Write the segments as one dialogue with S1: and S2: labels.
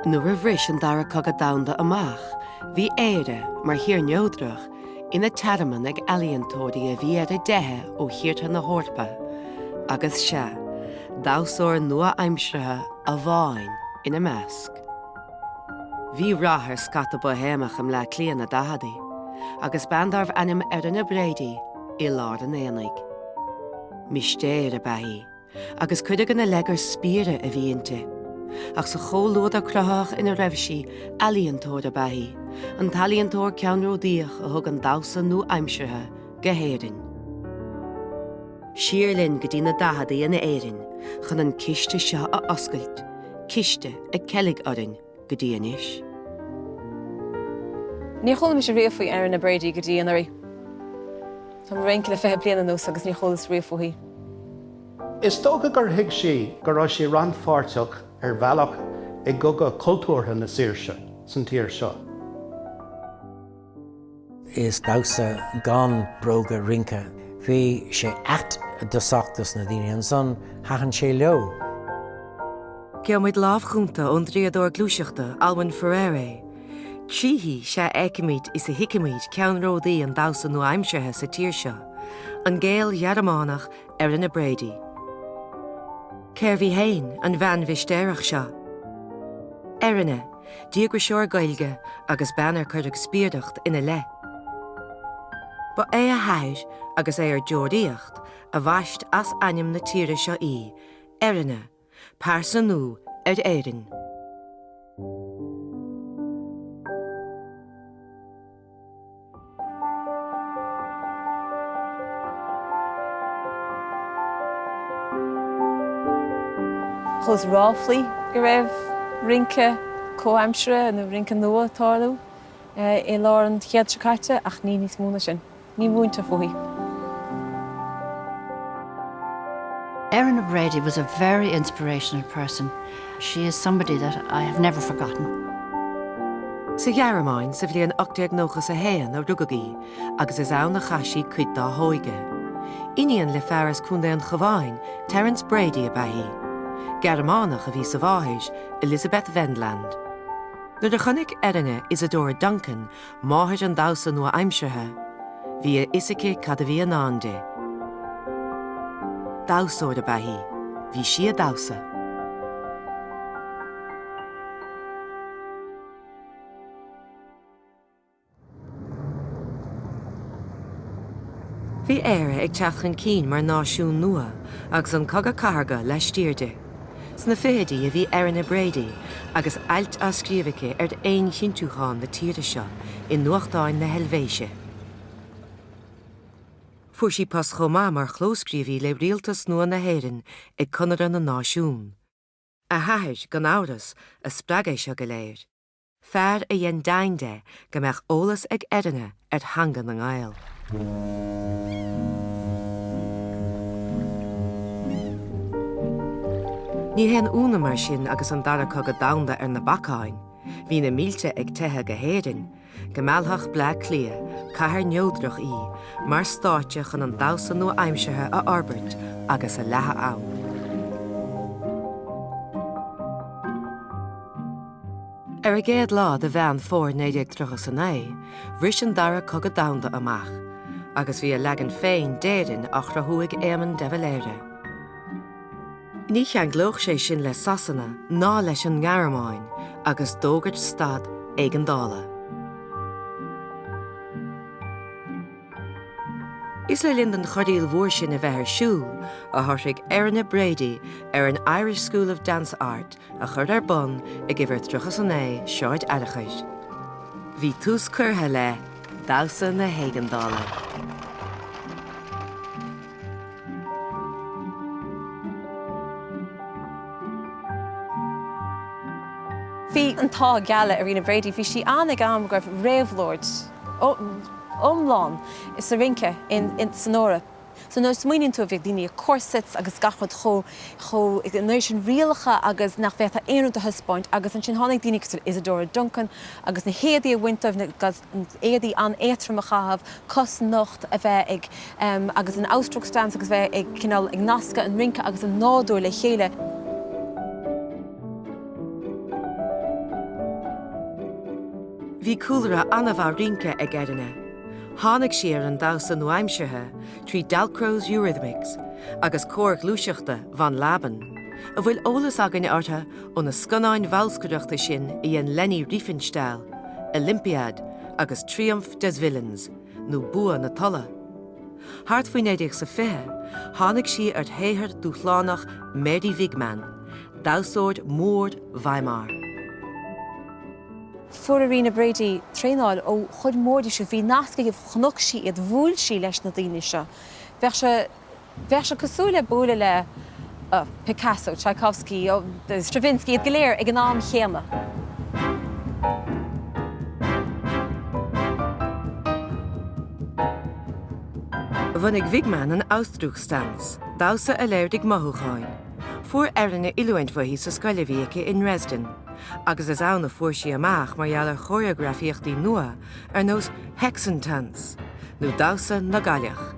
S1: Nuair a bhris an dara cogadh damhsa amach, bhí éire mar thír neodrach ina taraman ag ealaíontóirí a bhí ar a deithe ó thiartha na hórpa, agus se, damhsair nua-aimseartha a bháin ina measc. Bhí rathair scata bohéamach am le cliath na dahadaí, agus bandarmh anim Erina Brady i lár an éanaig. Mistéir a beithí, agus cuideag na legar spíre a bhíonnta, ach sa chomhlód a cruthach ina raibhsí ealaíontóir a beithí, an talíontóir ceannródaíoch a thug an damhsa nua-aimseartha go hÉireann. Siarlinn go dtí na dahadaí ina éireann chun an ciste seo a oscailt, ciste a ceilg orann go dtí anois.
S2: Ní chola mis a riamh faoi Erina Brady go dtí anarí. Tá mar réon le fethe bliana nús agus ní cholas riamh faoi.
S3: Is tóga gur thuig sí go raibh sí rannpháirteach ar bhealach ag gogad cultúrtha na Saoirse san tír seo.
S4: Is damhsa gan bróga rinca. Bhí sé at dosachtas na daoine an son hachan sé leo.
S1: Ceamid lámhchúnta ón dríadóir glúiseachta Olwen Fouéré. Tríhí sé éicimid is a hiicimid ceannródaí an damhsa nua-aimseartha sa tír seo, an géal Ghearmánach Erina Brady. Céir bhí féin an bhean bhistéireach seo. Erina, díogra seoir gailge agus beanar chuireadh spíordacht ina le. Ba é a thair agus é ar deoraíocht a bhaist as aim na tíre seo í, Erina, páirsa nó ar éireann.
S2: Chus ráflaí go raibh rinca comhaimseartha na rinca nua tarlú i lár an TG4 ach ní níos múna sin. Ní múnta faoi.
S5: Erina Brady was a very inspirational person. She is somebody that I have never forgotten.
S1: Sa Ghearmáin sa bhliain 89 a rugagaí agus is ann na chaisí cuid dá hóige. Iníonn le fearras cúnda an chováin Terence Brady a beithí. Ghearmánach a bhí sa bháthais Elizabeth Wendland. Nuair a chonig Erina Isadora Duncan máthir an damhsa nua-aimseartha, bhí a Isaice cad a bhí an ánde. Damhsóir a beithí, bhí si a damhsa. Bhí éire ag teachchan cín mar náisiún nua agus an cogadh carga leis tíorda. Sna féhadaí a bhí Erina Brady agus ailt a scríomhaice ar aon chintúcháin na tíre seo i nuachtáin na Helvéise. Fuair sí pas chomá mar chlóscríomhí le rialtas nua na hÉireann ag conradh na náisiún. A thathir gan áras a spreagéis seo go léir. Fearr a dhéon dainde go mbeadh eolas ag Erina ar hangan an ghail. Ní hen úna mar sin agus an dara cogadh damhsa ar na bacáin, hí na mílte ag tuthe go hÉireann, go meallthach ble clia, cathair neodrach í, mar stáite chun an damhsa nua-aimseartha a Arbert agus a lethe ann. Ar a géad lá de bhean fór 1939, bhris an dara cogadh damhsa amach, agus bhí a legan féin déireann ach rathúigh éamann de bhaléire. Ní cheanglóch sé sin le sasanna ná leis an Ghearmáin agus dógart stad hÉigeandála. Is le linn an choiríoil mhór sin a bheith ar siúl a thoirsigh Erina Brady ar an Irish School of Dance Art a chur ar bun ag gibhir truchas an é seoid airichaid. Bhí tús curtha le damhsa na hÉigeandála.
S2: Bhí an tá geala Erina Brady, bhí si anna gam goibh réamhlord omlán is sa rinca in Sonora. So nó smuoinn tú bheith daoine corsets agus gachod cho nation rialcha agus nach bheith a éanú a huspoint agus an sin tháinig daoine gur Isadora Duncan agus na héadaí a winter agus éadaí an éitrim a chahabh cos nocht a bheith ag agus an Ausdruckstanz agus bheith ag cinál ag nasca an rinca agus an nádú le chéile.
S1: Bhí cúlra anamh rinca ag Erina. Tháinig siar an Damhsa nó aimsirthe trí dalcros eurythmics agus cóirc lúiseachta van Laban, a bhfuil ólas agan ortha ó na sconáin bhallscoireachta sin I an Lenny Riefenstahl, Olympiad agus Triumph des Villains, nó Bua na Tolla. Hart faoin éideach sa fithe, tháinig si ar théithir dúchlánach Mary Wigman, dáúsord mór Weimar.
S2: Fuair Erina Brady tréáil ó chud mórdí se bhí nasca go chnoc sí iad bhúil sí leis na daoine seo. Bheith se cosúla búla le Picasso, Tchaikovsky, Stravinsky iad go léir ag an am chéama.
S1: Bhanig Wigman an Ausdruckstanz, Damhsa a léir ag mothúcháin. Fuair Erina Olwen Fouéré sa scoile bhíocha in Dresden, agus is anna fuair sí amach mar gheall choreografíochtaí nua ar nós hÉigeandála, nó Damhsa na Gailleach.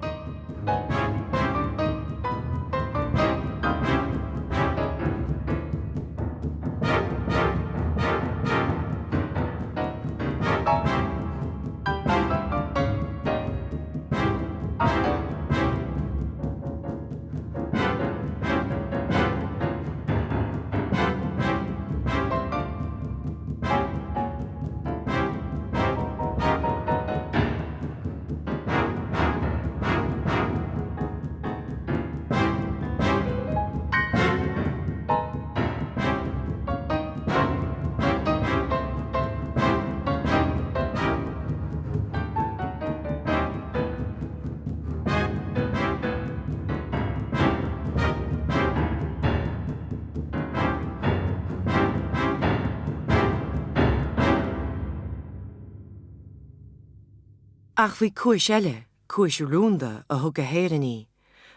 S1: Ach bhí cúis eile, cúis rúnda a thug a héireaní,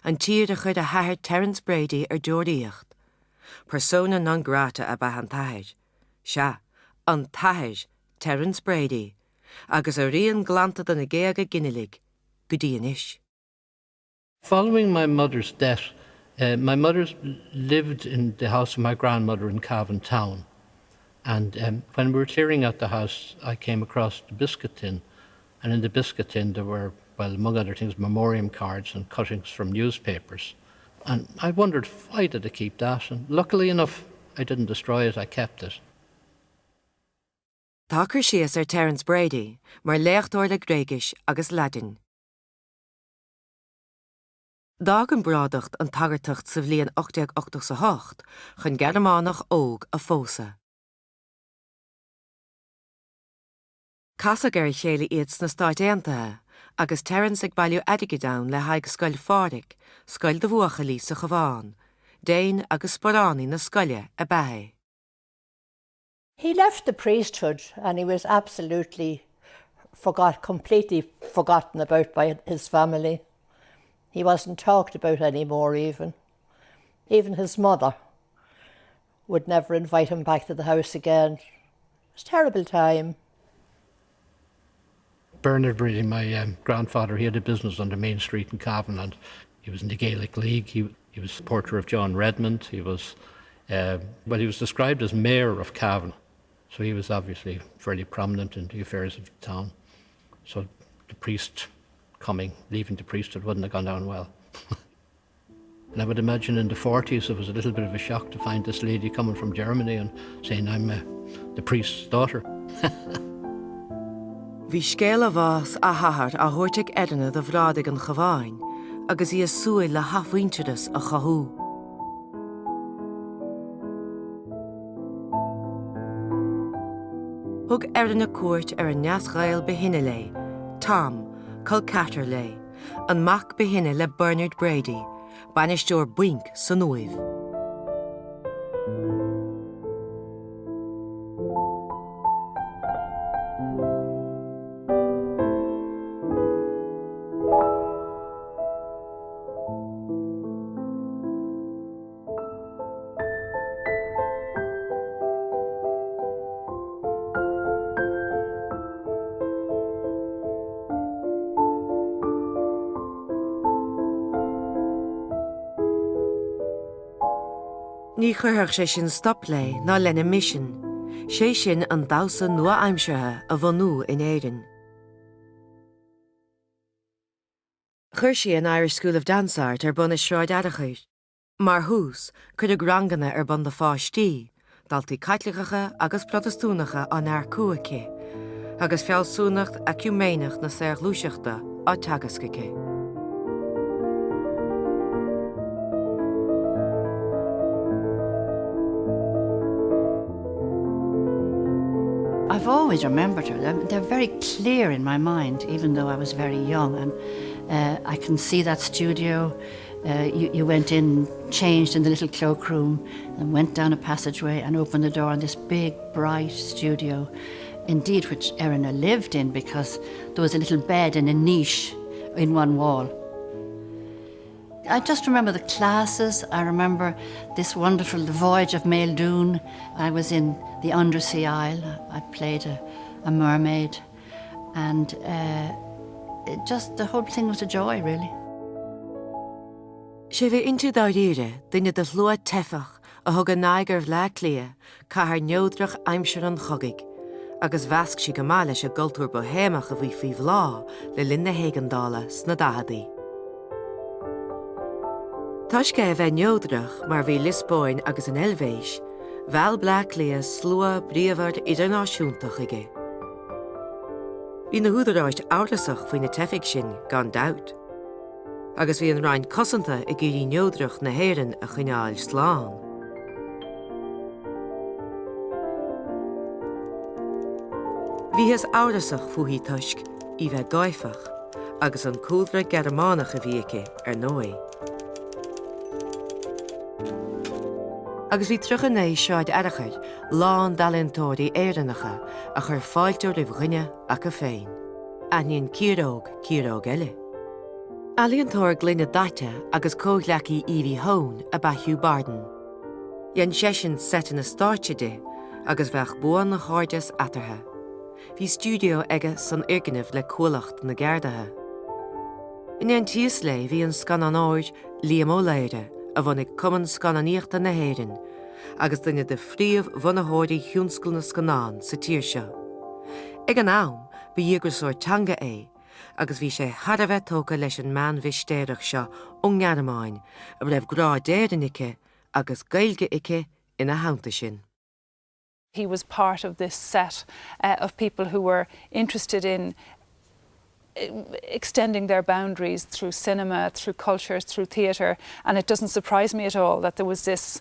S1: an tír a chud a thathir Terence Brady ar deoraíocht. Persona non grata a bheith an tathir. Se, an tathir Terence Brady, agus a rion glanta na géaga ginilig, go dtí anois.
S6: Following my mother's death, my mother lived in the house of my grandmother in Cavan town. And when we were clearing out the house, I came across the biscuit tin. And in the biscuit tin there were, well, among other things, memoriam cards and cuttings from newspapers. And I wondered, why did I keep that? And luckily enough, I didn't destroy it, I kept it.
S1: Tácar síos ar Terence Brady, mar léachtóir le Gréigis agus Ladin. Dag an brádacht an tagartacht sa bhliain 1888 chun Gearmánach óg a fósa. Casa gur chéile iad na stáit éantathe, agus Terence ag bailú adige dain le haig scoil fáric, scoil de bhuacha lí sa Ghabháin, déin agus sporánaí na scoile a bethe.
S7: He left the priesthood and he was absolutely completely forgotten about by his family. He wasn't talked about anymore even. Even his mother would never invite him back to the house again. It was a terrible time.
S6: Bernard Brady, my grandfather, he had a business on the main street in Kavanagh, and he was in the Gaelic League. He was supporter of John Redmond. He was described as mayor of Kavanagh, so he was obviously fairly prominent in the affairs of the town. So the priest leaving the priesthood wouldn't have gone down well. And I would imagine in the 40s it was a little bit of a shock to find this lady coming from Germany and saying, I'm the priest's daughter.
S1: Bhí scéal a bhás a thathart a thuirteach Erina do bhrádaigh an Ghabháin, agus í a súil le hathmhainteras a chathú. Thug Erina cuairt ar an neamhghail behinne lé, Tom, Colcatar lé, an mac behinne le Bernard Brady, banisteoir buink san nuamh. Ní chuthach sé sin stop lei ná lena mission. Sé sin an Damhsa nua aimseartha a bhanú in Éireann. Chuir sí an Irish School of Dance Art ar bun is sráid adachair. Mar hús, chuir granganna ar bun de fáistí, daltaí caitligacha agus protestúnacha an air cuaché, agus feallsúnacht ecuménacht na séir lúiseachta á teagascaché.
S5: I've always remembered her. They're very clear in my mind, even though I was very young. And I can see that studio. You went in, changed in the little cloakroom, and went down a passageway and opened the door in this big, bright studio, indeed which Erina lived in, because there was a little bed in a niche in one wall. I just remember the classes. I remember this wonderful The Voyage of Maeldoon. I was in the Undersea Isle. I played a mermaid. And the whole thing was a joy, really.
S1: Sé bheith intu dá ríre duine de lua tefach a thug an naigar le clia ca haar neodrach aimsear an chogaigh, agus bheasc si go má leis a gultúr bohéamach a bhí faoh lá le linn na hÉigeandála sna dahadaí. Tuisce a bheith neodrach mar bhí Lisbóin agus an Elvéis, bheall le clia slua bríomhard idirnáisiúntach aige. Bhí na húdaráist áireasach faoin na tefic sin gan doubt. Agus bhí an rainn cosanta I gcúirí neodrach na hÉireann a chuineáil Splanc. Bhí has áireasach fuaí tuisc I bheith gaifach, agus an cúldra Gearmánach a bhí aici ar nói. Agus bhí trach an éis seáid airachar lán dalintóirí éireannacha a chur fáilteú rih ghine ach a féin. Aithníonn círóg eile. Alíontóir glúine daite agus cóghlachaí Evie Hone a Bathiú Barden. Dhéan sesin setan na stáirte de agus bheith buan na cháirdeas atartha. Bhí studio aige san irginmh le cualacht na Gardathe. In éon tíos le bhí an scan an áid Liam Ó Léire a bhanig cumann scannaíochta na hÉireann agus duine de phríomh bhunathóirí thiúnscail na scanán sa tír seo. Ag an am, bhí dhéagrasúir teanga é, agus bhí sé hadabheith tóca leis an mean bhistéireach seo ó ngearmáin a raibh grá déirean aici agus gailge aici ina haanta sin.
S8: He was part of this set of people who were interested in extending their boundaries through cinema, through culture, through theatre, and it doesn't surprise me at all that there was this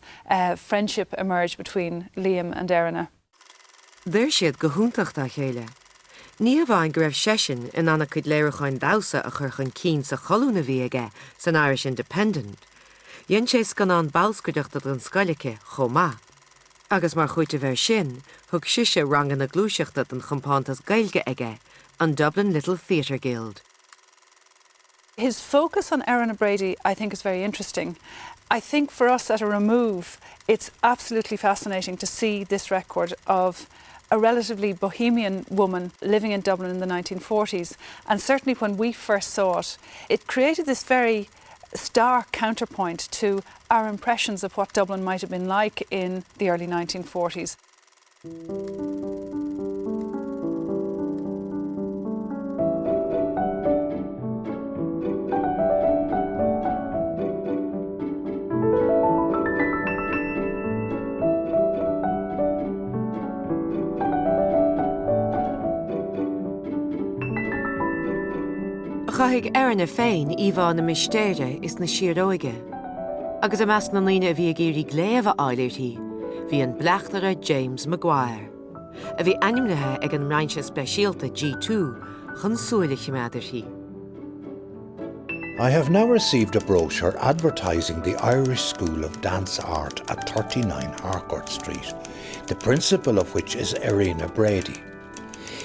S8: friendship emerge between Liam and Erina.
S1: D'ir siad go húntacht a chéile. Ní a bhain go raibh sesin in anna chud léireáin Damhsa a chur chun cín sa choúna bhí aige san Irish Independent. Dhéann sé scanán ballscoideachta an scoileacha chomá. Agus mar chuite bheith sin, thug siise rangan na glúiseachta an chompántas gailge aige, an Dublin Little Theatre Guild.
S8: His focus on Erina Brady, I think, is very interesting. I think for us at a remove, it's absolutely fascinating to see this record of a relatively bohemian woman living in Dublin in the 1940s. And certainly when we first saw it, it created this very stark counterpoint to our impressions of what Dublin might have been like in the early 1940s.
S1: Chaithigh Erina féin íomhá na mistéire is na siaróige. Agus a meas na líine a bhí a géirí gléamh áileirtí, bhí an bleachtere James Maguire. A bhí animnathe ag an mrainse speisialta G2 chun súilige meidirtí.
S9: I have now received a brochure advertising the Irish School of Dance Art at 39 Harcourt Street, the principal of which is Erina Brady.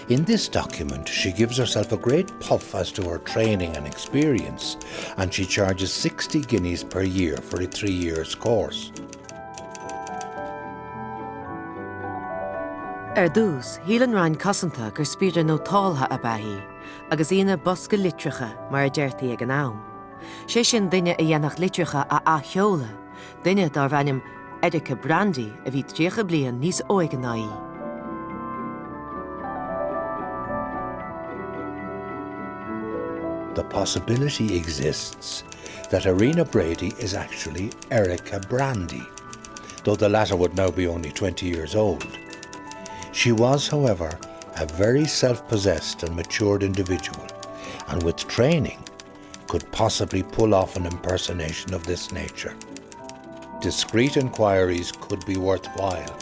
S9: In this document, she gives herself a great puff as to her training and experience, and she charges 60 guineas per year for a 3 years course.
S1: Dús, hílan rainn cosanta gur spíre nó táltha a bheithí, agus íana bosca litreacha mar a deirtaí ag an am. Sé sin duine a dhéanach litreacha a cheola, duine dar bhainnim Erika Brandy a bhí 3 bliain níos óigenaí.
S9: The possibility exists that Erina Brady is actually Erika Brandy, though the latter would now be only 20 years old. She was, however, a very self-possessed and matured individual, and with training could possibly pull off an impersonation of this nature. Discreet inquiries could be worthwhile.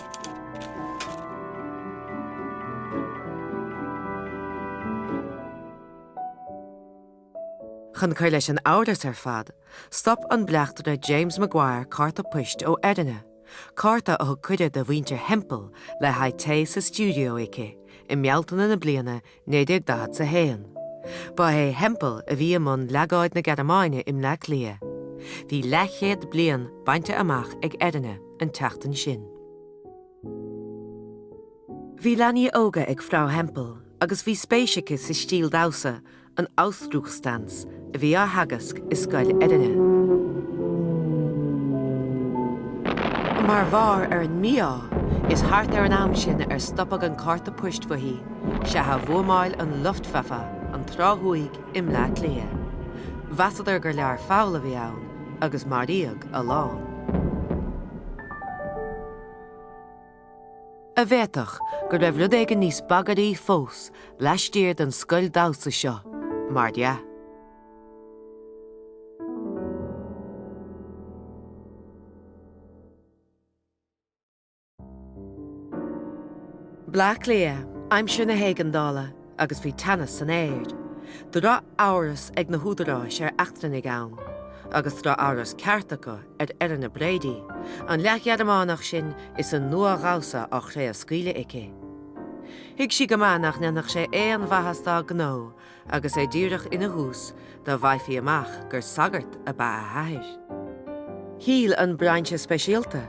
S1: Chun chuir leis an áras fad, stop an bleachtar James Maguire carta puist ó Erina. Carta ó cuide de bhaointe hempel le haid té sa studio aici, I mealtaine na bliana 19 sa héan. Ba é hempel a bhí amon leagáid na Gadamáine im le lia. Bhí lechéad blian bainte amach ag Erina an teachtain sin. Bhí leanaí óga ag Frau Hempel, agus bhí spéisice sa stíl Damhsa an Ausdruckstanz a bhí á hagasc is scoil Erina. Mar bhar an míá is hart an am sin stoppag an carta puist fahí, se ha bhómáil an luftpfeffa an tráthúig im le lia. Vasadar gur lear fála bhí ann, agus maríag a lán. A bhéadach gur raibh rud éige níos bagarí fós leistíir den scoil Damhsa seo, mar dia. Blach lia, aimsir na hÉigeandála, agus bhí tanas san éard. Dúrá áras ag na húdaráis achtrainnig ann, agus dúrá áras ceartacha Erina Brady, an leachheadamánach sin is an nua gása ach sé a scuile aici. Hiag si gomanach nenach sé an bhahastá gnó, agus é díreach ina hús dá bhaithí amach gur sagart a ba a háir. Híl an braintse speisialta,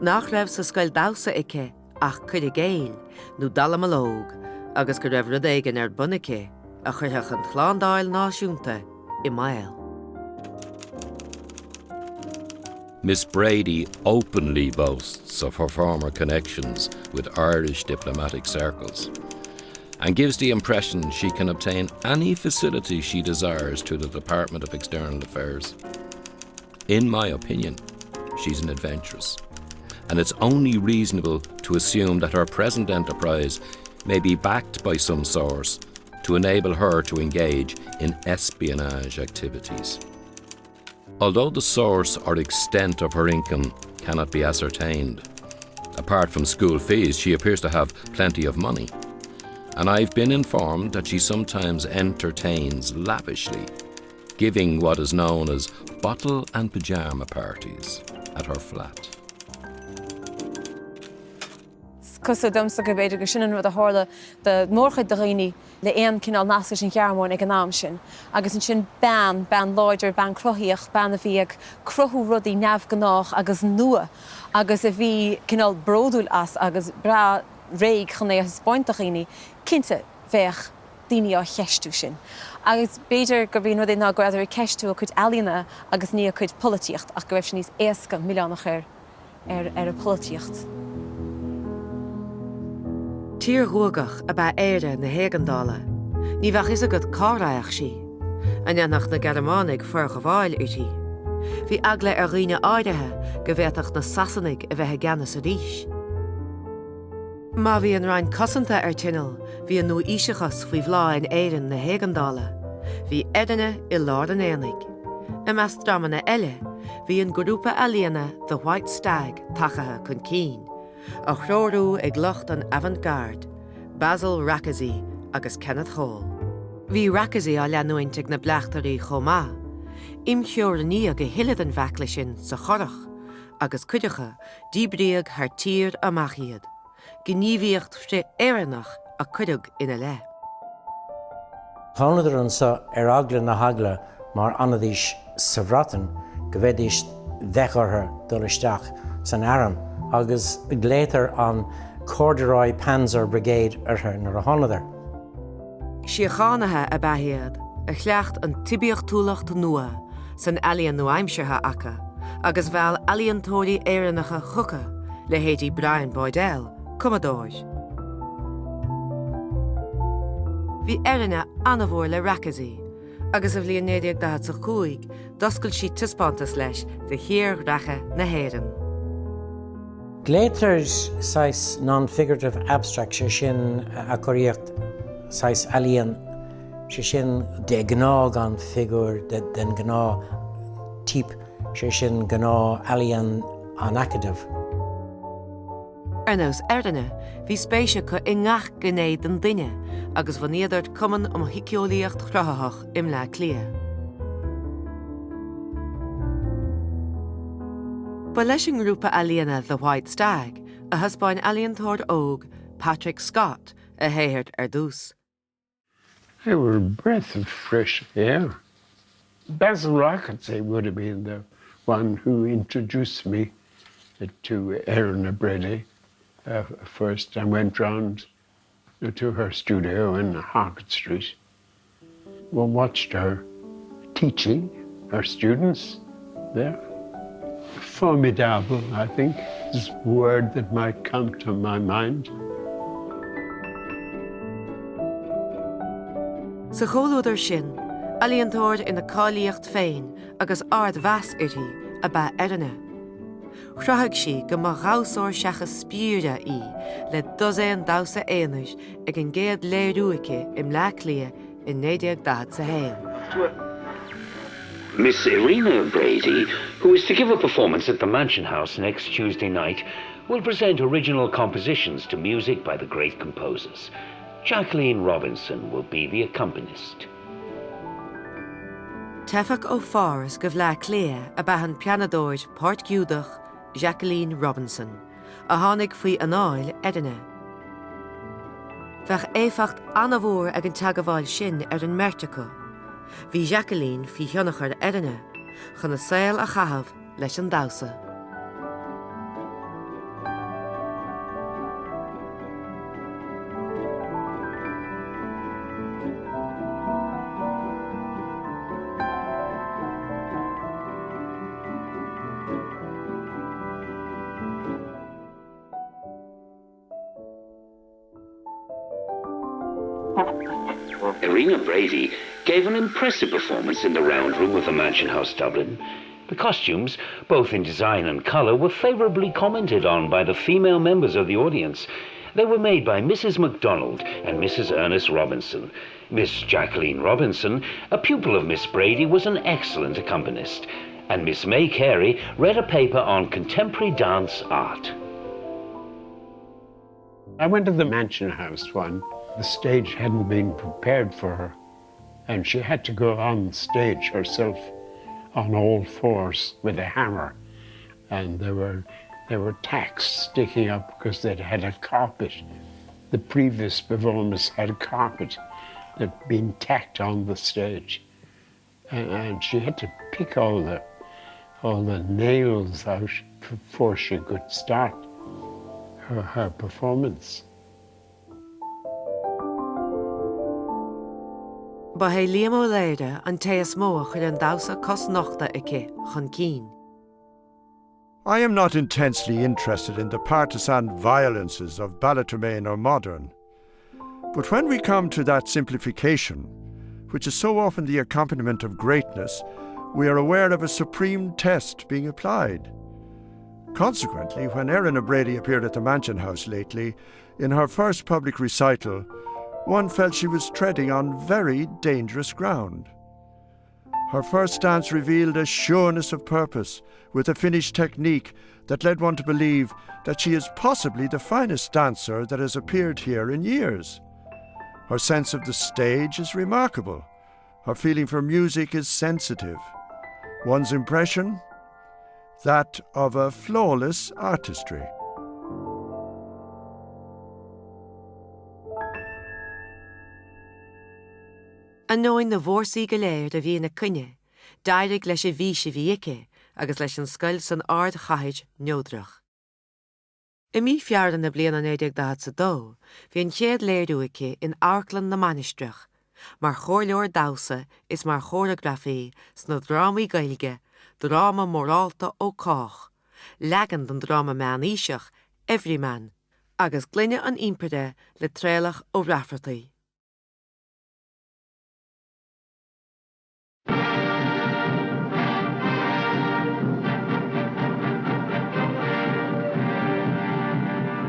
S1: nach raibh sa scoil Damhsa aici, ach chuide géil, nó dalamalóg, agus go raibh rud éigean bunaice, a chuirteach an chláándáil náisiúnta I mail.
S10: Miss Brady openly boasts of her former connections with Irish diplomatic circles and gives the impression she can obtain any facility she desires to the Department of External Affairs. In my opinion, she's an adventuress, and it's only reasonable to assume that her present enterprise may be backed by some source to enable her to engage in espionage activities. Although the source or extent of her income cannot be ascertained, apart from school fees, she appears to have plenty of money, and I've been informed that she sometimes entertains lavishly, giving what is known as bottle and pyjama parties at her flat.
S2: Cosú Damhsa go beidir go sinan rud a hála de mórchaid de riine le éon cinál nasca sin chearmóin ag an am sin, agus an sin ban láidir, ban crothaíoch, ban a bhí ag crothú rudaí neamhghnách agus nua, agus a bhí cinál bródúil as agus bra réig chun é a spáintach riine, cinnte bheith daoine á cheistú sin. Agus beidir gur bhíon rud é ná go idir ceistú a chuid ealaíona agus ní a chuid políocht ach go raibh sin níos éasca milliánach ar a políocht.
S1: Tír ruagach a ba éire na hÉigeandála, ní bheith is a go cáraach si, anach na Gadamánig fuir bháil utí. Bhí agla Erina áirithe go bhhéadach na Sasannig a bheitthe geannas a ríis. Má bhí an rainn cosanta tinal, bhí an nó íseachas faoi bhlá in éireann na hÉigeandála, bhí Erina I lár an éanaig. I meas dramanna eile, bhí an grúpa alíana The White Stag tachathe chun cín, a chróirú ag lucht an avant-garde, Basil Rakasi agus Kenneth Hall. Bhí Rakasi á leanúint na bleachtarí chomá, imcheoir ní a go hiad an bhecla sin sa chorach, agus cuidecha díbríag haar tír amach iad, gníomhíocht fté éireannach a cuideag ina le.
S4: Tháinig an sa agla na hagla mar anadís sa bhratan go bheidís bheichartha dul san aram, agus gléitar an Corduroy Panzer Brigade artha nar a tháinig.
S1: Síochánaithe a bheithiad, a chleacht an tibíocht túlacht nua san ealaíon nó aimseartha acha, agus bheall alíontóirí éireannacha chucha le héadí Brian Boydell, Commodores. Bhí Erina anmhór le racasí, agus a bhíon 1945 doscail si tuspántas leis de hir racha na héireann.
S4: Gléiters sais non-figurative abstract sé sin a choreogracht sais alien sé sin de gná gan figur den gná typ sé sin gná alien anacadav.
S1: Arnós Erina, bhí spéise chu i ngach gnéad den duine agus bhaníadart cuman hiciolaíocht chrathach im le clia. Ba leis an grúpa alíana The White Stag, a husbáin alíontóir óg Patrick Scott a héirt ar dús.
S11: They were a breath of fresh air. Basil Rocketsay would have been the one who introduced me to Erina Brady first. I went round to her studio in Harcourt Street. We watched her teaching her students there. Formidable, I think, is a word that might come to my mind.
S1: Sa chólódar sin, alíontóir ina cáilíocht féin agus ard bheas irtí a ba Erina. Chrathag si go má ghásóir seachas spíúre í le dosén Damhsa éanais ag an géad léirúice im le clia in 1941.
S12: Miss Erina Brady, who is to give a performance at the Mansion House next Tuesday night, will present original compositions to music by the great composers. Jacqueline Robinson will be the accompanist.
S1: Tefach ó Forras go bhle clia a bhean pianadóid Portgiúdach Jacqueline Robinson, a tháinig faoi anáil Erina. Bheadh éfacht anmhór ag an teagmháil sin ar an merteacha. Bhí Jacqueline fi thionachar Erina, chun na saoil a chahabh leis an Damhsa.
S12: Erina Brady gave an impressive performance in the round room of the Mansion House, Dublin. The costumes, both in design and colour, were favourably commented on by the female members of the audience. They were made by Mrs. MacDonald and Mrs. Ernest Robinson. Miss Jacqueline Robinson, a pupil of Miss Brady, was an excellent accompanist, and Miss May Carey read a paper on contemporary dance art.
S11: I went to the Mansion House one. The stage hadn't been prepared for her, and she had to go on stage herself on all fours with a hammer, and there were tacks sticking up because they'd had a carpet. The previous performance had a carpet that'd been tacked on the stage, and she had to pick all the nails out before she could start her performance.
S1: Ba é líam ó léire an taobh mó chuir an Damhsa cosnachta aici chun cín.
S13: I am not intensely interested in the partisan violences of Ballitermain or modern. But when we come to that simplification, which is so often the accompaniment of greatness, we are aware of a supreme test being applied. Consequently, when Erina Brady appeared at the Mansion House lately, in her first public recital, one felt she was treading on very dangerous ground. Her first dance revealed a sureness of purpose, with a finished technique that led one to believe that she is possibly the finest dancer that has appeared here in years. Her sense of the stage is remarkable. Her feeling for music is sensitive. One's impression? That of a flawless artistry.
S1: An nóin na bhórsaí go léir a bhí na cine, dairigh leis a bhí si bhí aice agus leis an scoil san ard chaid neodrach. I mí feardan na bliana 1942, bhí an chéad léirúice in Airclan na Manistrach, mar chóirleoir Damhsa is mar choreography sna drámaí gaeilge drama morálta ó cách, legan don drama meán íseach, every man, agus glynne an impede le trélach ó Rafferty.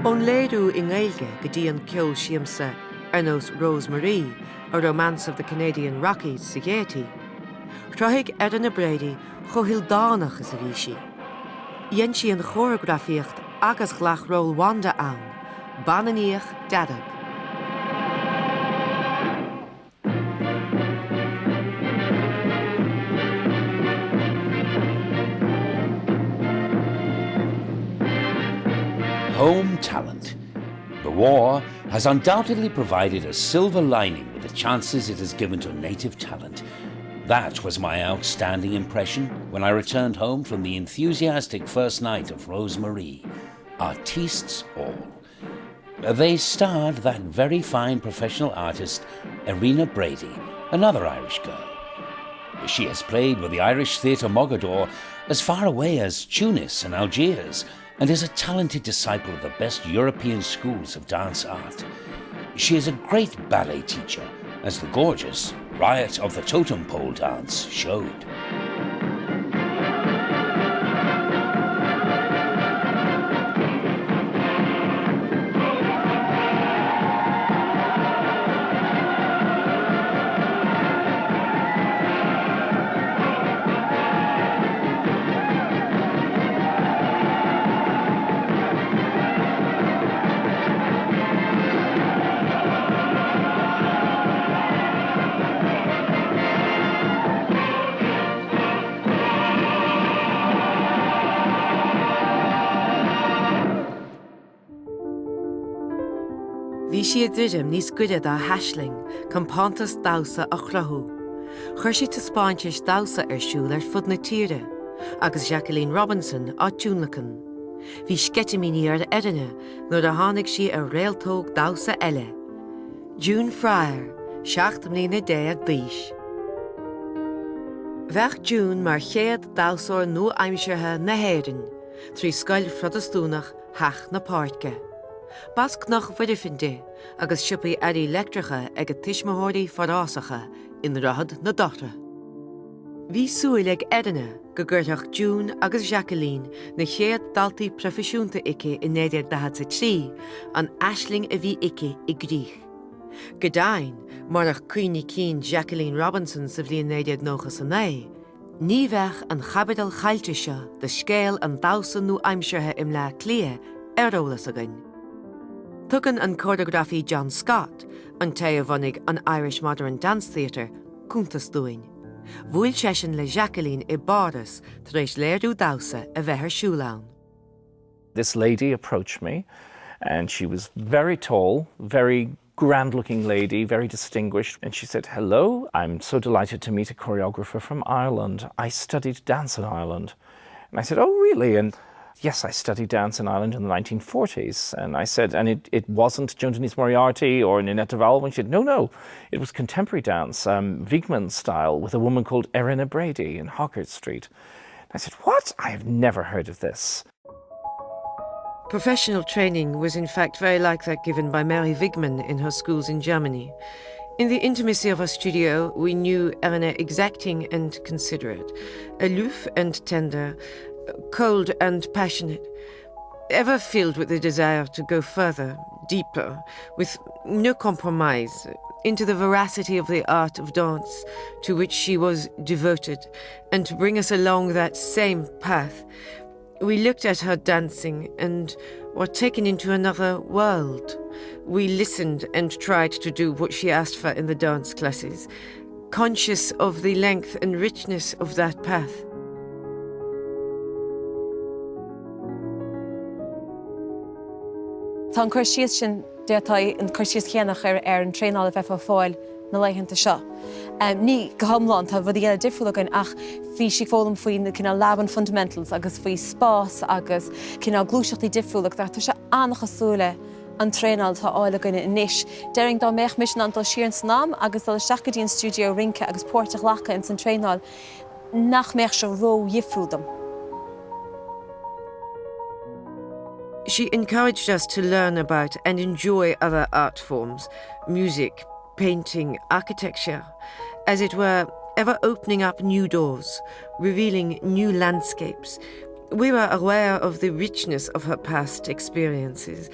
S1: Ón léirú I Gaeilge go dtí an ceol siamsa ar nós Rosemary, A Romance of the Canadian Rockies sa Géití. Trothaigh Erina Brady chomhthúdánach is a bhí sí. Dhéann sí an choreographiacht agus ghlachról Wanda ann, bananíoch dadab.
S12: Home talent. The war has undoubtedly provided a silver lining with the chances it has given to native talent. That was my outstanding impression when I returned home from the enthusiastic first night of Rosemary, artistes all. They starred that very fine professional artist, Erina Brady, another Irish girl. She has played with the Irish Theatre Mogador as far away as Tunis and Algiers, and is a talented disciple of the best European schools of dance art. She is a great ballet teacher, as the gorgeous Riot of the Totem Pole dance showed.
S1: Bhí siad ddridim níos cuide dá heisling, chun pantas Damhsa a chruthú. Chuir si to Spáintis Damhsa ar siúl ar fud na tíre, agus Jacqueline Robinson á Túnlachan. Bhí scetimíní ar Erina nuair a tháinig si ar réaltóg Damhsa eile. June Fryer, 16 bhís. Bheadh June mar chéad Damhsa nó aimseartha na hÉireann, trí scoil Frodastúnach Heach na Páirtge. Basc nach bhuidirfinde agus siúpaí airí leictreacha ag a tuismitheoirí farásacha in rahad na dochra. Bhí súil ag Erina go gcuirteach June agus Jacqueline na chéad daltaí profisiúnta ice in 1923 an aisling a bhí ice I gcrích. Godain, mar nach cuoine cín Jacqueline Robinson sa bhliain 1909, ní bheadh an chabadal chailte seo de scéal an Damhsa nó aimseartha im le clia ar rólas againn. Tugann an choreography John Scott, an taobh bhainnig an Irish Modern Dance Theatre, cúntas dúin. Bhuail sesin le Jacqueline I báras tar éis léirú Damhsa a bheith ar siúlán.
S14: This lady approached me, and she was very tall, very grand-looking lady, very distinguished, and she said, "Hello, I'm so delighted to meet a choreographer from Ireland. I studied dance in Ireland." And I said, "Oh, really?" And yes, I studied dance in Ireland in the 1940s. And I said, and it wasn't Joan Denise Moriarty or Ninette de Valve. And she said, no, it was contemporary dance, Wiegmann style, with a woman called Erina Brady in Hockert Street. And I said, what? I have never heard of this.
S1: Professional training was in fact very like that given by Mary Wiegmann in her schools in Germany. In the intimacy of her studio, we knew Erina exacting and considerate, aloof and tender, cold and passionate, ever filled with the desire to go further, deeper, with no compromise, into the veracity of the art of dance to which she was devoted, and to bring us along that same path. We looked at her dancing and were taken into another world. We listened and tried to do what she asked for in the dance classes, conscious of the length and richness of that path.
S2: Tá an chuirsíos sin détá an chuirsíos chéanach ar an tréáil a bheith fáil na leitheanta seo. Ní go hamláin tá bhd eile difriúil againn ach bhí si fólam faoin na cinál Laffan fundamentals agus faoi spás agus cinál glúiseachtaí difriúlaach tá se annachasúla an tréáil tá áil againn inis. Deirling dá méich mission antal siar an snám agus dá seachgadíon studio rince agus Pórteach Lacha in san tréáil. nach meach se ro dhifriúdam.
S15: She encouraged us to learn about and enjoy other art forms, music, painting, architecture, as it were, ever opening up new doors, revealing new landscapes. We were aware of the richness of her past experiences,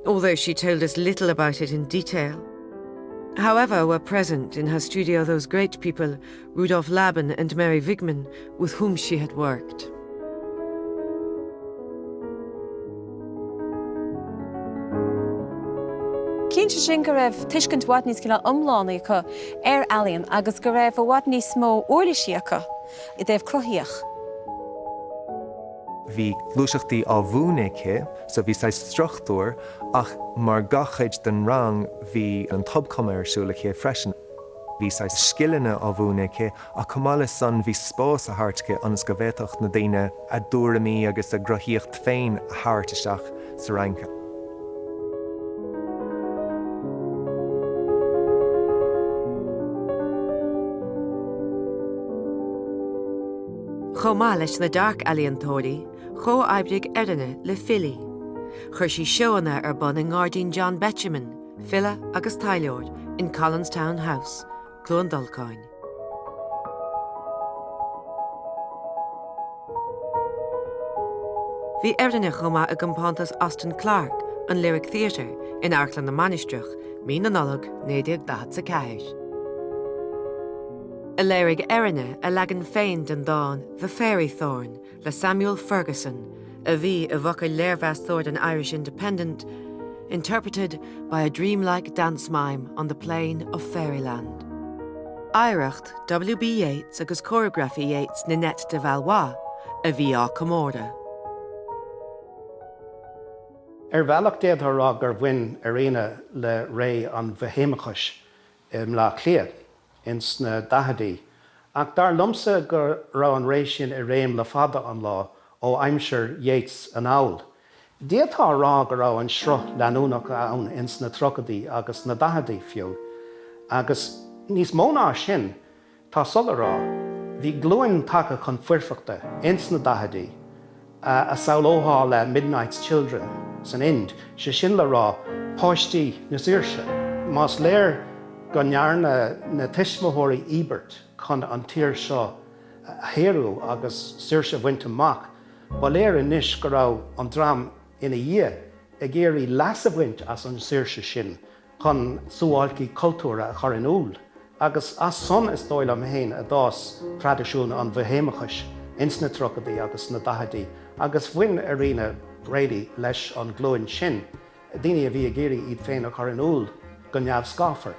S15: although she told us little about it in detail. However, were present in her studio those great people, Rudolf Laban and Mary Wigman, with whom she had worked.
S2: Cínte sin go raibh tuiscint bhaid níos cineál iomlánaí acu Alien agus go raibh bhaid níos mó uirlisí acu I dtaobh cruthaíoch.
S16: Bhí glúiseachtaí á bhúnaice, so bhí struchtúir, ach mar gachaid den rang bhí an tubcomar siúlaché freisin. Bhí skillanna á bhúnaice a cumála san bhí spás a háirtce anas go bhéadach na daoine a dúramí agus a grothaíocht féin a háirteach sa ranca.
S15: Chomá leis na dark alientóirí, cho aibrig Erina le Philly. Chur sí seoanna bun in Ngardín John Betjeman, Filla agus Tailord in Collinstown House, Clondalcoin. Bhí Erina chomá a gompantas Austin Clark, an Lyric Theatre in Airclan na Manistrach, mí na nolog 1924. A léirigh Erina a legan féin den dáin The Fairy Thorn le Samuel Ferguson, a bhí a bhacair léirmheastóir an Irish Independent, interpreted by a dreamlike dance mime on the plain of fairyland. Aireacht W.B. Yeats agus choreography Yeats Ninette de Valois, a bhí á Comórda.
S3: Bhealach déadthrá gur bhain Erina le ré an bhehéimechas lá clia ins na dahadaí. Ach dar lumsa gur rá an rééis sin I réim le fada an lá ó aimseir Yeats an awl. Déadtá rá gur rá an sro leanúnach ann ins na trocadaí agus na dahadaí fiú. Agus níos móná sin tá sulla rá, bhí glúin take chun fuirfeachta ins na dahadaí a saolóthá le Midnight's Children san Ind, se sin le rá páistí na Saoirse. Más léir go nearna na tuismóthirí Ebert chun an tír seo héirú agus Saoirse bhaint amach, ba léir inis go raibh an drám ina dhé a géirí leas a bhaint as an Saoirse sin chun súáilcí cultúra a chur in úl. Agus as son is dóil am héin a dás tradiisiún an bhehéimechas ins na trocadaí agus na dahadaí, agus bhain Erina Brady leis an glúin sin, daoine a bhí a géirí iad féin a chur in úl go neamh scáfar.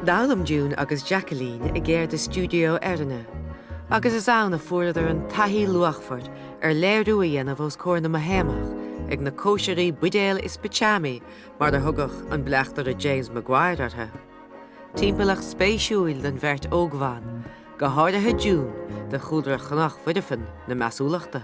S15: Dálam June agus Jacqueline a géir de studio Erina, agus is anna fuaidir an taithí luachfort léirúí ana bhós cór na mahéamach ag na cóisiirí budéal is pechami mar de thugach an bleachtar a James Maguire artha. Timpach spéisiúil den bheirt ógmhain, go háirithe June de chúdra chonach fuidefin na measúlachta.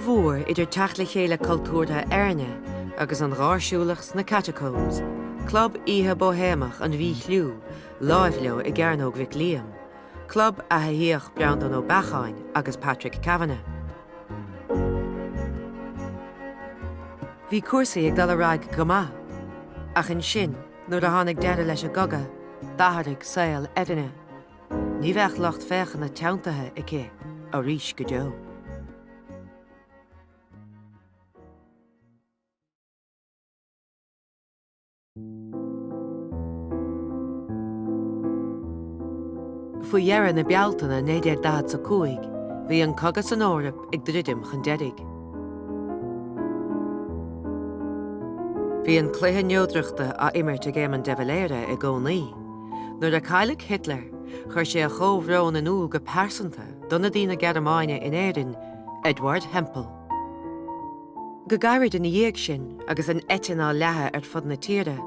S15: Bhór idir teach le chéile cultúrtha Erina agus an ráisiúlachs na catacombs, club ihe bohéamach an bhí chliú, láimhleo I gcearnóg Vic Liam, club a haíoch Brandon ó Bacháin agus Patrick Kavanagh. Bhí cuasaí ag dal raig go maith, ach an sin nuair a tháinig deire leis a gaga, dathraigh saoil Erina. Ní bheith locht féchan na teantathe aici a rís go deo.
S1: Fu dhearr na bealtainna 1945, bhí an cogas an órap ag dridim chun deirig. Bhí an cluiche neodreachta a imirt ag éimean devaléire i gcónaí. Nuair a chaileadh Hitler, chuir sé a chomhrón an úl go persanta donna dtína Gearmáine in Éireann, Edward Hempel. Go gairid in dhéag sin agus an etin á lethe ar fud na tíre,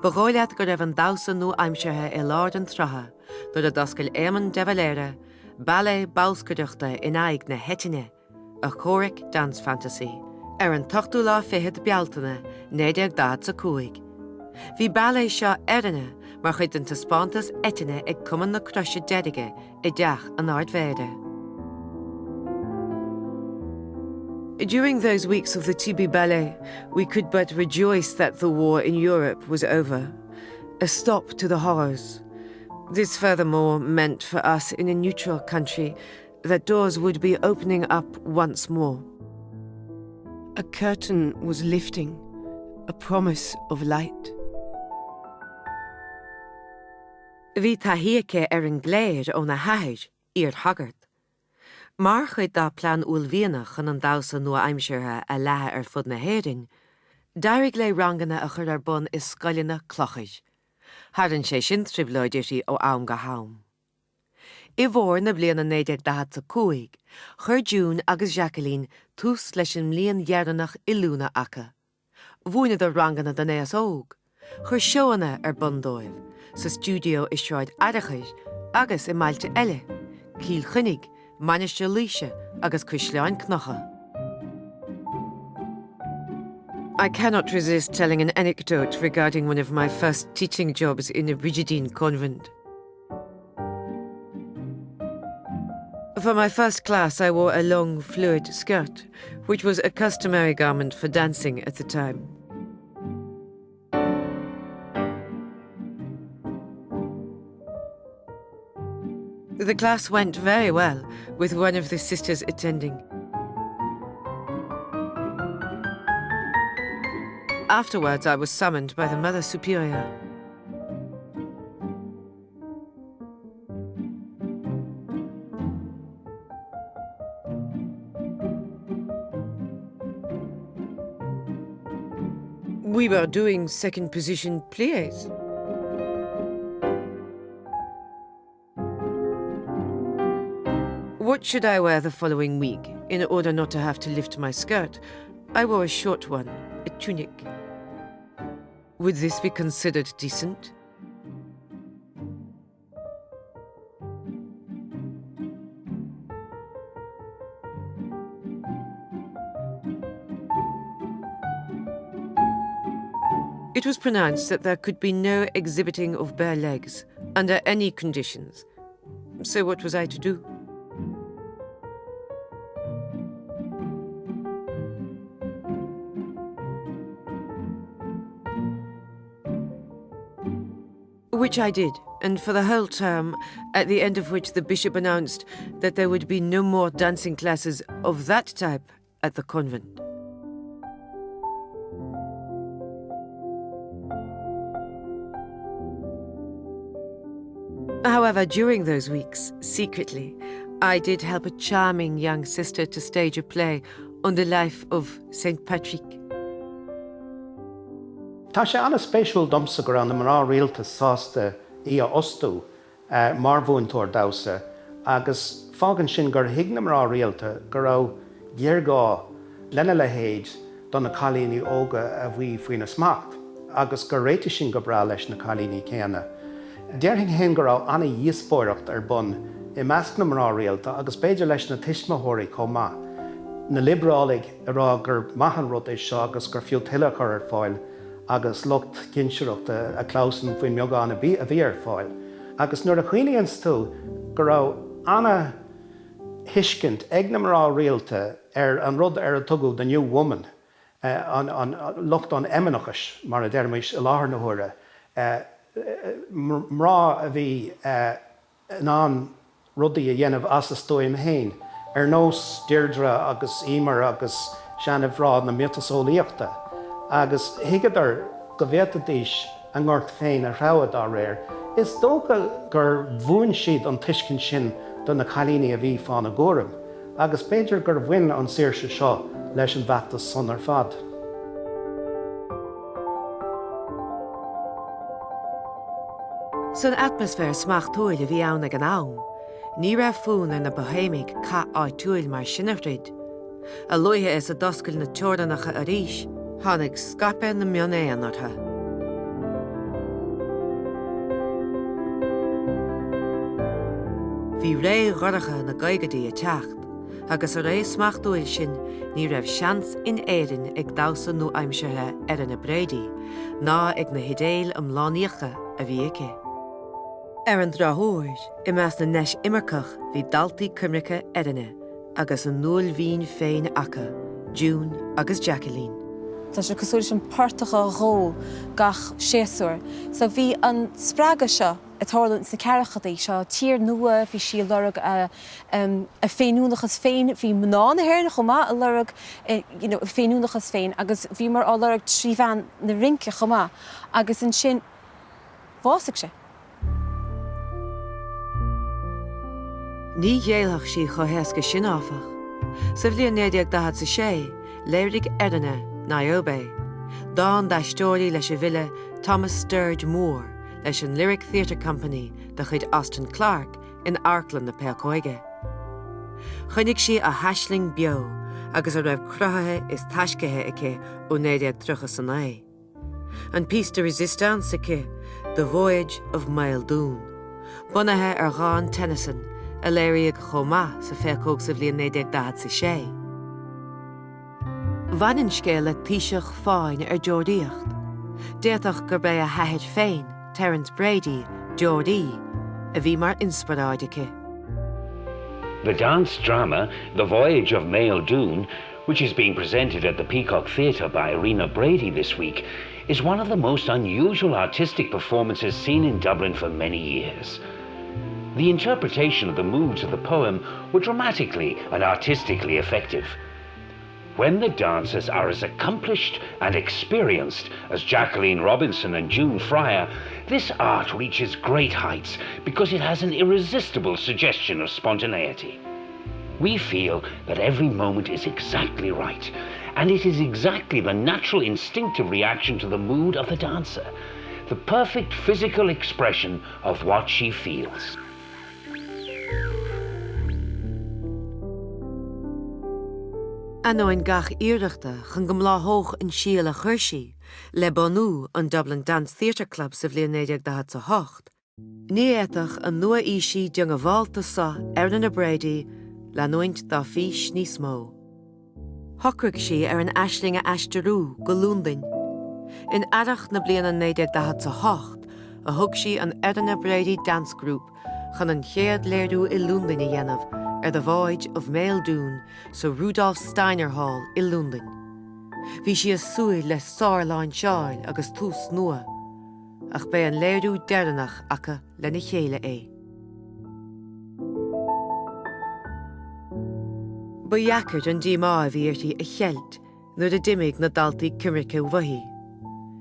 S1: ba gáilead go raibh an Damhsa nó aimseartha i lár an trotha nuair a doscail éimean devaléire, ballet ballscoideachta in aig na hetine, a choric dance fantasy, ar an 28 bealtainna 1945. Bhí ballet seo Erina mar chuid an taspántas etine ag cumann na cruise deige I deach an ardmhéide. During those weeks of the TB Ballet, we could but rejoice that the war in Europe was over, a stop to the horrors. This furthermore meant for us in a neutral country that doors would be opening up once more. A curtain was lifting, a promise of light. Bhí taithíocha ar an gléir ó na haid iad thagart. Mar chuid dá plean ullmhianach chun an Damhsa nua aimseartha a lethe ar fud na hÉireann, d'éirigh le ranganna a chur ar bun is scoileanna clochaid. Tharann sé sin tribhlóidirí ó am go ham. I bhór na bliana 1945, chur June agus Jacqueline tús leis an mblion dhearannach I lúna acha. Bhuaine do ranganna den éas óg, chur seoanna ar bundóibh, sa studio I Shráid Airachais agus I mailte eile, Cíl Chuinnig, Mainisteoir Lucia agus Cuisleáin Cnocha. I cannot resist telling an anecdote regarding one of my first teaching jobs in a Brigidine convent. For my first class, I wore a long, fluid skirt, which was a customary garment for dancing at the time. The class went very well, with one of the sisters attending. Afterwards, I was summoned by the Mother Superior. We were doing second position pliés. What should I wear the following week, in order not to have to lift my skirt? I wore a short one, a tunic. Would this be considered decent? It was pronounced that there could be no exhibiting of bare legs, under any conditions. So what was I to do? Which I did, and for the whole term, at the end of which the bishop announced that there would be no more dancing classes of that type at the convent. However, during those weeks, secretly, I did help a charming young sister to stage a play on the life of St. Patrick.
S3: Tá sé anna spéisiúil domsa go raibh na mará rialta sásta í a ostú mar bhuaintóir Damhsa, agus fágann sin gur thuig na mará rialta go raibh dheargá lena le héid don na cailíní óga a bhí faoin na smacht, agus gur réite sin go bra leis na cailíní céanna. Dearthing hen go raibh anna díospóireacht ar bun I measc na mará rialta agus beidir leis na tuismothirí comá. Na librálaigh ará gur maitheann rud é seo agus gur fiú tuile chur ar fáil, agus lucht cinseoireachta a chlósan faoin meáin a bhí ar fáil. Agus nuair a chuoineann tú go raibh anna hiiscint ag na mará rialta ar an rud ar a tugadh the New Woman, an lucht an emanachas mar a deirmis I láthair na huaire. Mrá a bhí an rudaí a dhéanamh as a stóim héin, ar nós Deirdre agus Emer agus Seanna Bhrád na míotasolaíochta. Agus higadar go bhétadís an ghirt féin a rhabhad á réir, Is dócha gur bhuain siad an tuiscin sin don na chalíní a bhí fána gcóram, agus b'éidir gur bhain an saoirse seo leis an bheachtas son ar fad.
S15: Son atmosfér smachtúil a bhí ann ag an am, ní raibh fún ar na bohéimic cá áitiúil mar sinnachrid. A luithe is a doscail na teordannacha a ríis, tháinig scape na mionéan ortha. Bhí ré ghordacha na gaigadaí a teacht, agus a ré smachtúil sin ní raibh seans in éireann ag Damhsa nó aimsithe Erina Brady, ná ag na hidéil amláníocha a bhí aici. Ar an dráthóir, I meas na neis imircach bhí daltaí cumricha Erina, agus an nuail bhín féin acha, June agus Jacqueline.
S2: Tá sé cosúil sin páirrtacha ró gach séasúir. So bhí an sppraga seo a tharlann sa cearachadaí seo tír nua bhí sí lerug a féinúnachas féin, bhí mná na hhéirna chomá a lerug féinúnachas féin, agus bhí mar á lerug tríomhean na rince chomá, agus an sin bhásaigh sé.
S15: Ní dhéalach sí chothéasca sin áfach. Sa bhliain 1926, léirigh Erina Niobe, dá an daistóirí leis a bhile Thomas Sturge Moore leis an Lyric Theatre Company de chuid Austin Clark in Arklan na Peacóige. Chuinnig sí a haisling bio agus a raibh cruthathe is taiscethe aici ó 1939. An piece de resistance aici, The Voyage of Mael Doon, bunathe ar Ghán Tennyson, a léiríodh chomá sa fécóg sa bhliain 1926. Bhaininn scéal a tíiseach fáin ar Geordíocht. Déadach gur bé a heithid féin, Terence Brady, Geordie, a bhí mar inspiráid aici.
S12: The dance drama, The Voyage of Mael Doon, which is being presented at the Peacock Theatre by Erina Brady this week, is one of the most unusual artistic performances seen in Dublin for many years. The interpretation of the moods of the poem were dramatically and artistically effective. When the dancers are as accomplished and experienced as Jacqueline Robinson and June Fryer, this art reaches great heights because it has an irresistible suggestion of spontaneity. We feel that every moment is exactly right, and it is exactly the natural instinctive reaction to the mood of the dancer, the perfect physical expression of what she feels.
S15: Anóin gach iireachta chun go mláthóg in síal a chuirsí, le banú an Dublin Dance Theatre Club sa bhliain 1928. Ní éadach an nua-ísí deanga bháilta sa Erina Brady le nóint dá fís níos mó. Thocraigh sí ar an aisling a aistearú go Lúndain. In airach na bliana 1928, a thug sí an Erina Brady Dance Group chun an chéad léirú I Lúndain a dhéanamh ar The Voyage of Mael Doon sa Rudolph Steiner Hall I Lúndain. Bhí sí a súil le sáirláin seáil agus tús nua, ach bé an léirú deireanach acha le na chéile é. Ba dheacair an díomá a bhíirtí a cheilt nuair a dimigh na daltaí cumrice bhaithí.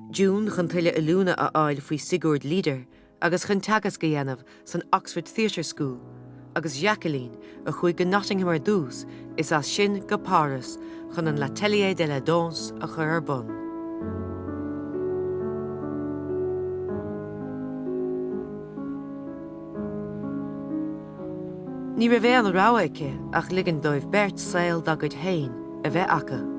S15: June chun tuile I lúna a áil faoi Sigurd Leader agus chun teagas go dhéanamh san Oxford Theatre School, agus Jacqueline a chuig go Nottingham ar dús is as sin go Paris chun an L'Atelier de la Danse a chur ar bun. Ní ra bheith an rá aici ach ligean dóibh beirt saoil dagad hain a bheith acha.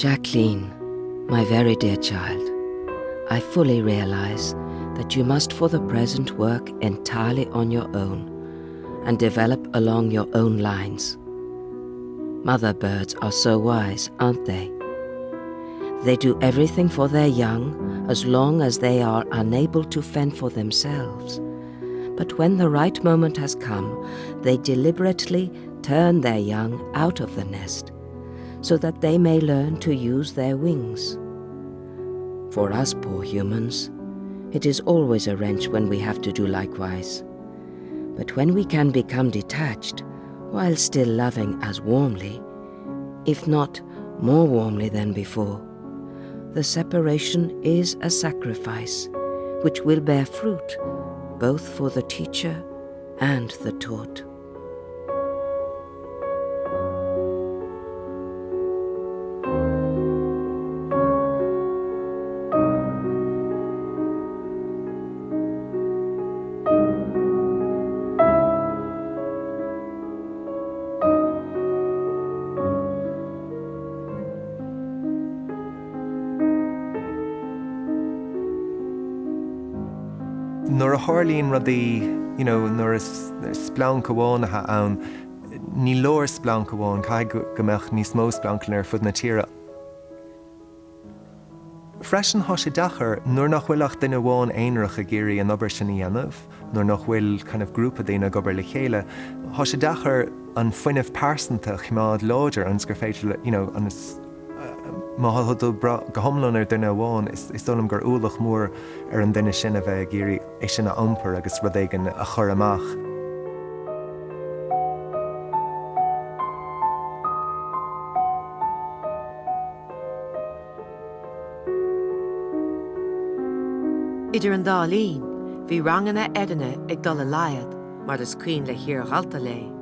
S17: Jacqueline, my very dear child, I fully realize that you must for the present work entirely on your own and develop along your own lines. Mother birds are so wise, aren't they? They do everything for their young as long as they are unable to fend for themselves. But when the right moment has come, they deliberately turn their young out of the nest so that they may learn to use their wings. For us poor humans, it is always a wrench when we have to do likewise. But when we can become detached, while still loving as warmly, if not more warmly than before, the separation is a sacrifice which will bear fruit both for the teacher and the taught.
S16: Nor a Harlín rudí, nor a Splanc amháinithe ann, ní leor Splanc amháin, cai gombeach níos mó Splanc ar fud na tíre. Freisin thois sé dachar, nuair nach bhfuilach duine amháin éonrach a géirí an obair sin dhéanamh, nuair nach bhfuil kind of grúpa daoine gobar le chéile, thois sé dachar an fuinneamh persanta chimád láidir ans gur féidir, an má thudul go hiomlán ar duine amháin, is dónam gur úlach mór ar an duine sin a bheith géirí é sin a iompar agus rud éigean a chur amach.
S1: Idir an dálín, bhí ranganna Erina ag dul a laiad, mar is cuin le híorghalta lé.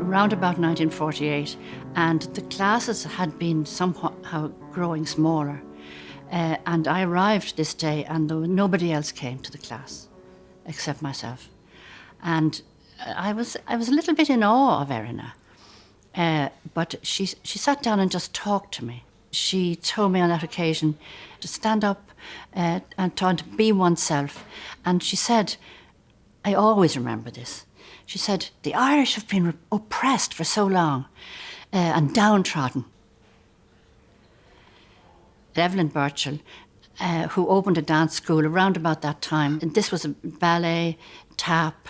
S5: Around about 1948, and the classes had been somehow growing smaller. And I arrived this day, and nobody else came to the class except myself. And I was a little bit in awe of Erina, but she sat down and just talked to me. She told me on that occasion to stand up and try to be oneself. And she said, I always remember this. She said, the Irish have been oppressed for so long and downtrodden. Evelyn Burchell, who opened a dance school around about that time, and this was a ballet, tap,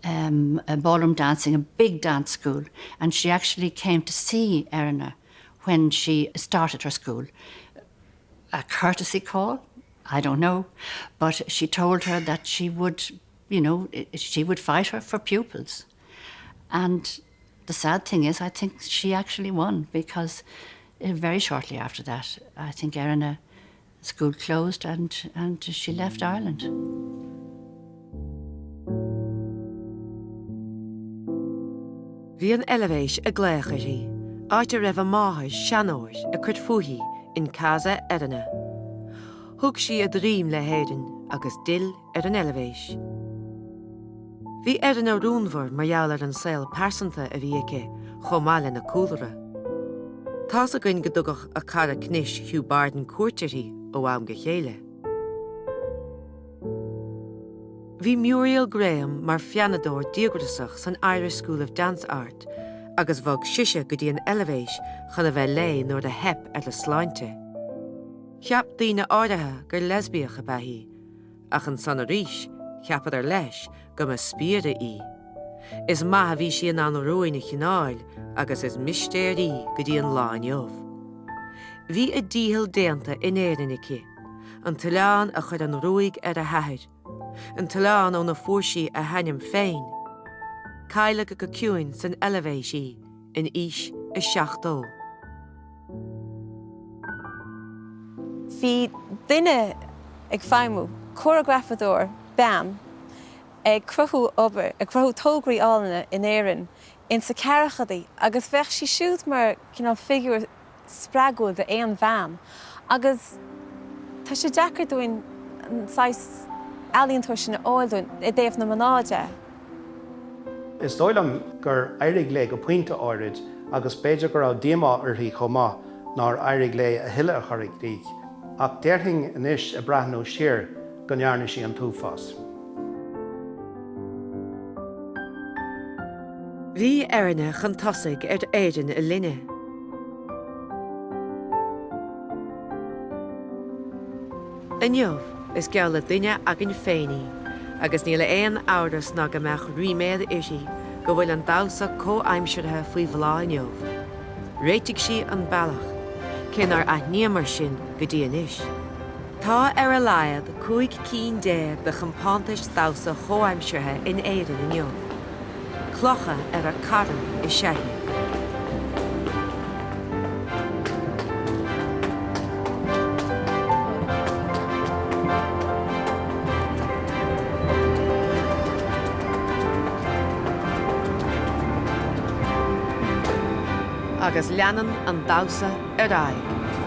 S5: a ballroom dancing, a big dance school, and she actually came to see Erina when she started her school. A courtesy call? I don't know, but she told her that she would fight her for pupils. And the sad thing is, I think she actually won, because very shortly after that, I think Erina school closed and she left Ireland.
S1: Bhí an eilevéis a gléigeí, áit a raibh a máthais seanóis a chuid fuhí in casa Erina. Thug sí a dream le héireann agus dil ar an eilevéis. Bhí Erina rúnmhar mar gheall ar an saoil persanta a bhí aici chomáile na cúlra. Tás a gcuin go dtugach a cara cnis hiú bardan cuairteirí ó am go chéile. Bhí Muriel Graham mar fianadóir díograsach san Irish School of Dance Art, agus bhag siise go dtí an eilevéis chun a bheith lé nuair a hep ar le sláinte. Cheap daoine áirithe gur lesbíoch a bheithí, ach an san a ríis cheapad ar leis go me spíre í. Is maithe bhí sí an róin na chináil agus is mistéirí go dtí an láinneomh. Bhí a díhil déanta in éireannici, an talán a chur an róig ar a heithir, an talán ó na fórsaí a hainnim féin. Caile go ciúin san eilevéisí in is i 7.
S2: Bhí duine ag feimú, choreographador bam, ag cruthú obair, ag cruthú tógraí álanna in éireann in sa carachadaí, agus bheith sí siúd mar figure spregúil de éon bhean, agus tá sé deacair doin an sais ealaíontóir sin áilún I déobh na manáide.
S3: Is dóilm gur éirigh le go puinte áirid agus beidir go raibh díomá uirthaí chomá nar éirigh lé a thuile a choirigh ríg, ach deirthing inis a brathnú siar go ndearna sí an túfás.
S15: Bhí Erina chun tosaigh éideann i linne. Inniuh is geall le duine agin féinní, agus níl éon áras ná go meach riméad isí go bhfuil an Damhsa có-aimseartha faoi bhlá inniuh. Réitigh si an bailach, cinar aithníomar sin go dtí anois. Tá ar a laiad 5 de champántais Damhsa cho-aimseartha in éireann inniuh. Clocha ar a caran I seithne. Agus leanan an Damhsa ar aghaidh.